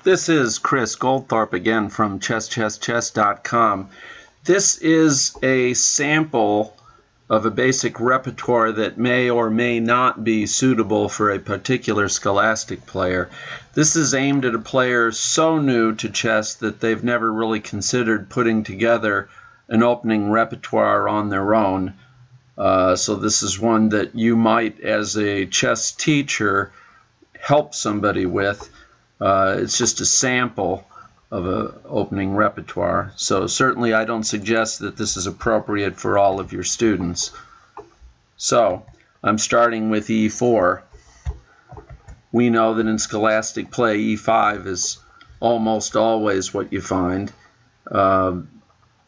This is Chris Goldthorpe again from chess.com. This is a sample of a basic repertoire that may or may not be suitable for a particular scholastic player. This is aimed at a player so new to chess that they've never really considered putting together an opening repertoire on their own. So this is one that you might, as a chess teacher, help somebody with. It's just a sample of an opening repertoire. So certainly I don't suggest that this is appropriate for all of your students. So I'm starting with e4. We know that in scholastic play e5 is almost always what you find. The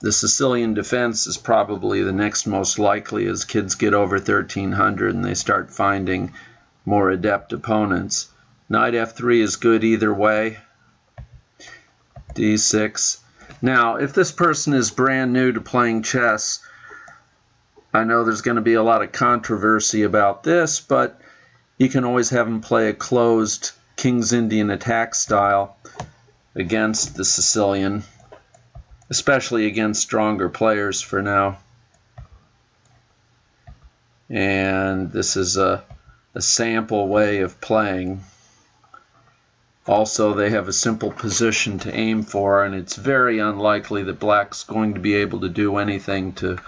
Sicilian defense is probably the next most likely as kids get over 1300 and they start finding more adept opponents. Knight f3 is good either way. d6. Now, if this person is brand new to playing chess, I know there's going to be a lot of controversy about this, but you can always have them play a closed King's Indian attack style against the Sicilian, especially against stronger players for now. And this is a sample way of playing. Also, they have a simple position to aim for, and it's very unlikely that black's going to be able to do anything to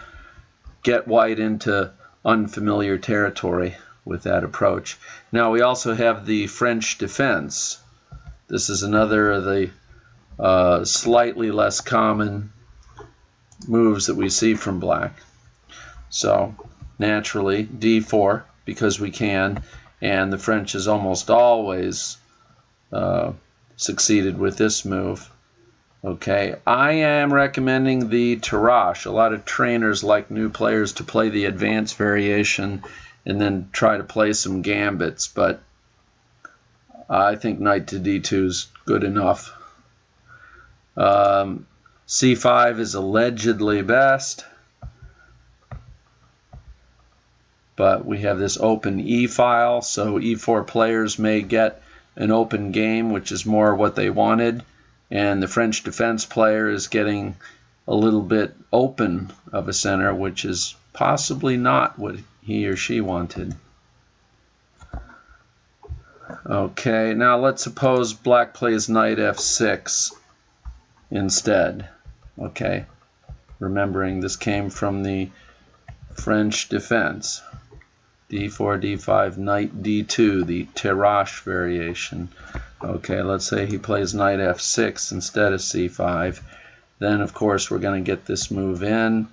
get white into unfamiliar territory with that approach. Now, we also have the French defense. This is another of the slightly less common moves that we see from black. So, naturally, d4, because we can, and the French is almost always succeeded with this move. Okay, I am recommending the Tirage. A lot of trainers like new players to play the advanced variation and then try to play some gambits, but I think knight to d2 is good enough. c5 is allegedly best, but we have this open e-file, so e4 players may get an open game, which is more what they wanted, and the French defense player is getting a little bit open of a center, which is possibly not what he or she wanted. Okay, now let's suppose black plays knight f6 instead. Okay, remembering this came from the French defense. d4, d5, knight d2, the Tirage variation. Okay, let's say he plays knight f6 instead of c5. Then, of course, we're going to get this move in.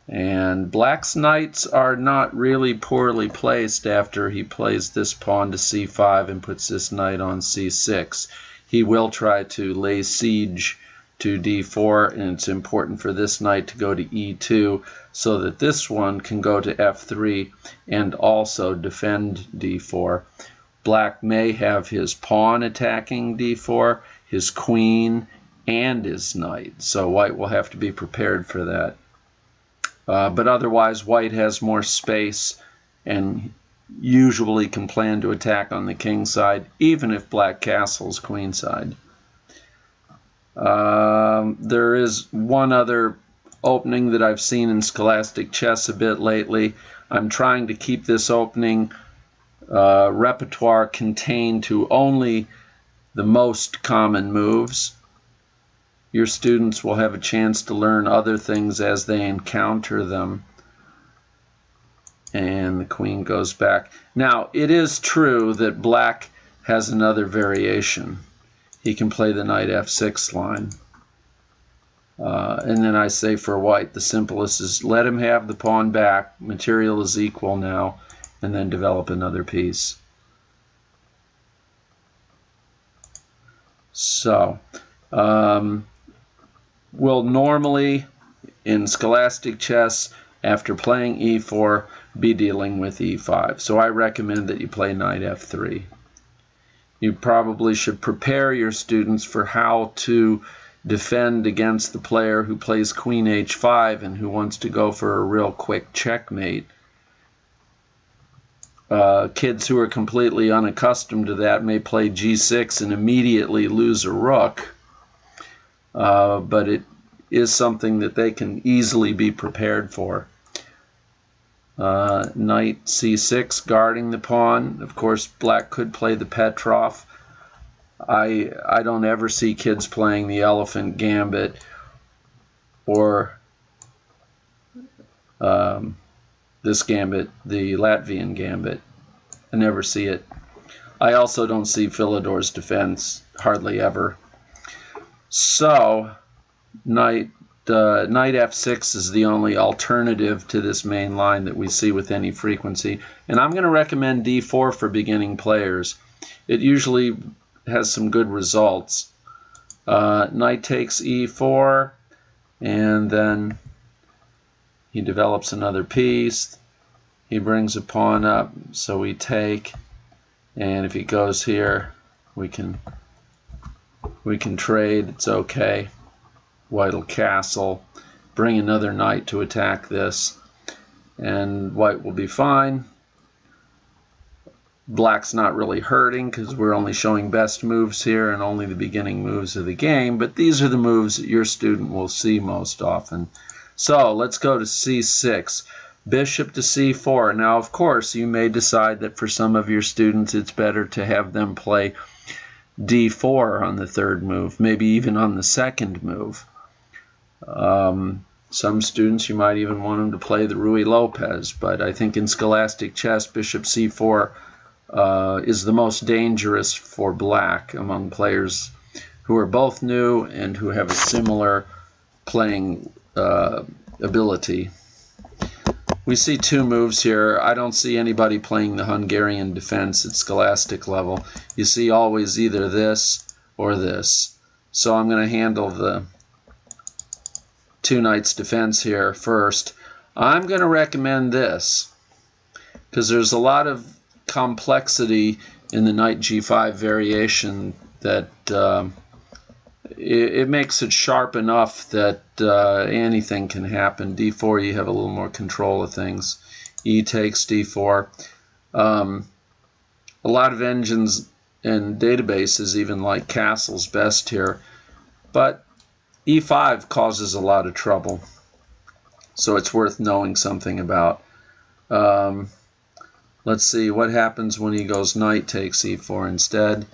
And black's knights are not really poorly placed after he plays this pawn to c5 and puts this knight on c6. He will try to lay siege to d4, and it's important for this knight to go to e2 so that this one can go to f3 and also defend d4. Black may have his pawn attacking d4, his queen, and his knight, so white will have to be prepared for that. But otherwise, white has more space and usually can plan to attack on the king side, even if black castles queen side. There is one other opening that I've seen in scholastic chess a bit lately. I'm trying to keep this opening repertoire contained to only the most common moves. Your students will have a chance to learn other things as they encounter them. And the queen goes back. Now, it is true that black has another variation. He can play the knight f6 line. And then I say for white, the simplest is let him have the pawn back. Material is equal now, and then develop another piece. So, we'll normally, in scholastic chess, after playing e4, be dealing with e5. So I recommend that you play knight f3. You probably should prepare your students for how to defend against the player who plays queen h5 and who wants to go for a real quick checkmate. Kids who are completely unaccustomed to that may play g6 and immediately lose a rook, but it is something that they can easily be prepared for. Knight c6, guarding the pawn. Of course, black could play the Petrov. I don't ever see kids playing the elephant gambit or this gambit, the Latvian gambit. I never see it. I also don't see Philidor's defense, hardly ever. So, knight f6 is the only alternative to this main line that we see with any frequency. And I'm going to recommend d4 for beginning players. It usually has some good results. Knight takes e4, and then he develops another piece. He brings a pawn up, so we take, and if he goes here, we can trade. It's okay. White will castle, bring another knight to attack this, and white will be fine. Black's not really hurting because we're only showing best moves here and only the beginning moves of the game, but these are the moves that your student will see most often. So let's go to c6. Bishop to c4. Now, of course, you may decide that for some of your students it's better to have them play d4 on the third move, maybe even on the second move. Some students you might even want them to play the Ruy Lopez, but I think in scholastic chess, bishop c4 is the most dangerous for black among players who are both new and who have a similar playing ability. We see two moves here. I don't see anybody playing the Hungarian defense at scholastic level. You see always either this or this. So I'm going to handle the two knights defense here first. I'm going to recommend this because there's a lot of complexity in the knight g5 variation that it makes it sharp enough that anything can happen. d4, you have a little more control of things. E takes d4. A lot of engines and databases even like castles best here, but e5 causes a lot of trouble, so it's worth knowing something about. Let's see what happens when he goes knight takes e4 instead.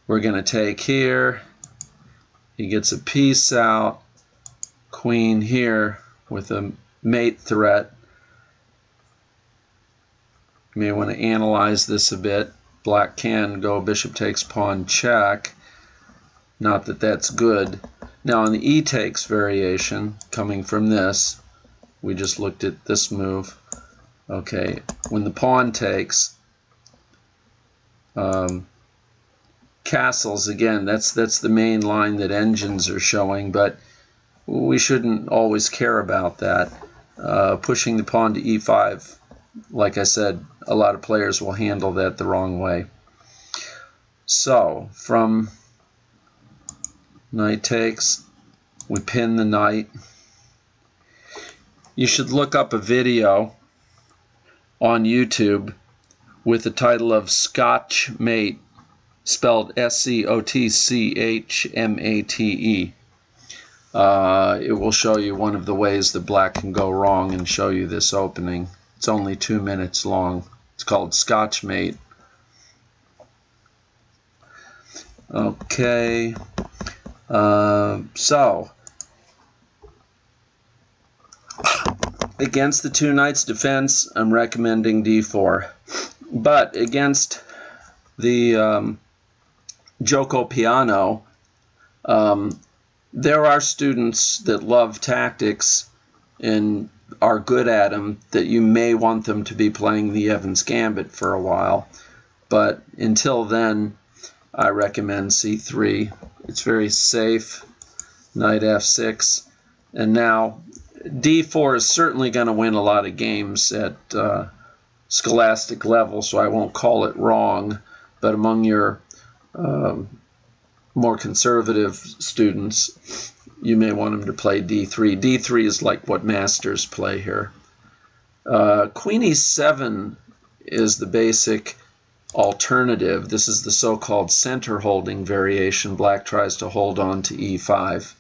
We're going to take here. He gets a piece out, queen here with a mate threat. You may want to analyze this a bit. Black can go bishop takes pawn check. Not that that's good. Now in the e takes variation, coming from this, we just looked at this move. Okay, when the pawn takes, castles, again, that's the main line that engines are showing, but we shouldn't always care about that. Pushing the pawn to e5, like I said, a lot of players will handle that the wrong way. So, from knight takes, we pin the knight. You should look up a video on YouTube with the title of Scotch Mate, spelled S-C-O-T-C-H-M-A-T-E. It will show you one of the ways that black can go wrong and show you this opening. It's only 2 minutes long. It's called Scotch Mate. Okay, so against the two knights defense, I'm recommending d4. But against the Gioco Piano, there are students that love tactics and are good at them that you may want them to be playing the Evans Gambit for a while. But until then, I recommend c3. It's very safe. Knight f6. And now d4 is certainly going to win a lot of games at scholastic level, so I won't call it wrong. But among your more conservative students, you may want them to play d3. d3 is like what masters play here. Queen e7 is the basic alternative. This is the so-called center holding variation. Black tries to hold on to e5.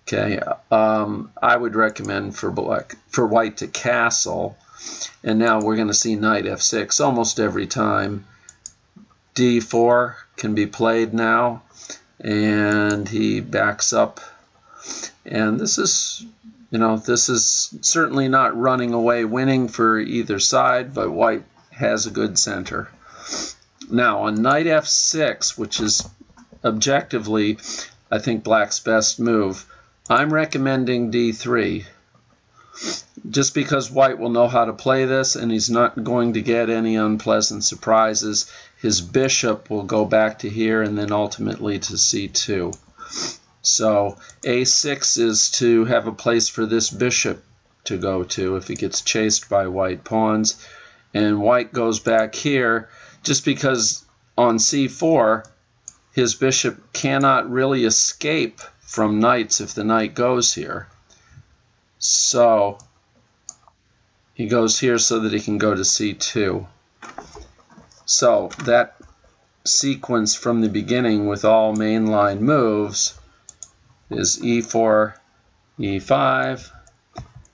Okay, I would recommend for white to castle. And now we're going to see knight f6 almost every time. d4 can be played now, and he backs up. And this is, this is certainly not running away winning for either side, but white has a good center. Now on knight f6, which is objectively, I think, black's best move, I'm recommending d3. Just because white will know how to play this and he's not going to get any unpleasant surprises. His bishop will go back to here and then ultimately to c2. So a6 is to have a place for this bishop to go to if he gets chased by white pawns. And white goes back here just because on c4 his bishop cannot really escape from knights if the knight goes here. So he goes here so that he can go to c2. So that sequence from the beginning with all mainline moves is e4, e5,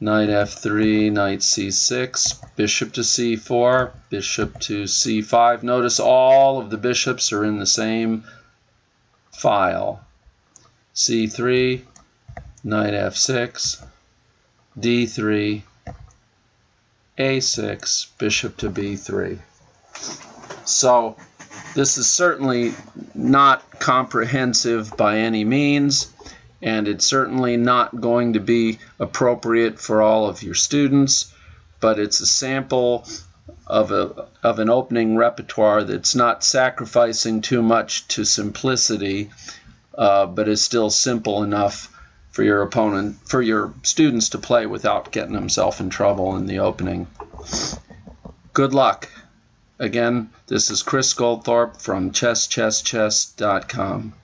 knight f3, knight c6, bishop to c4, bishop to c5. Notice all of the bishops are in the same file. c3, knight f6, d3, a6, bishop to b3. So this is certainly not comprehensive by any means, and it's certainly not going to be appropriate for all of your students, but it's a sample of an opening repertoire that's not sacrificing too much to simplicity, but is still simple enough for your students to play without getting themselves in trouble in the opening. Good luck. Again, this is Chris Goldthorpe from chesschesschess.com.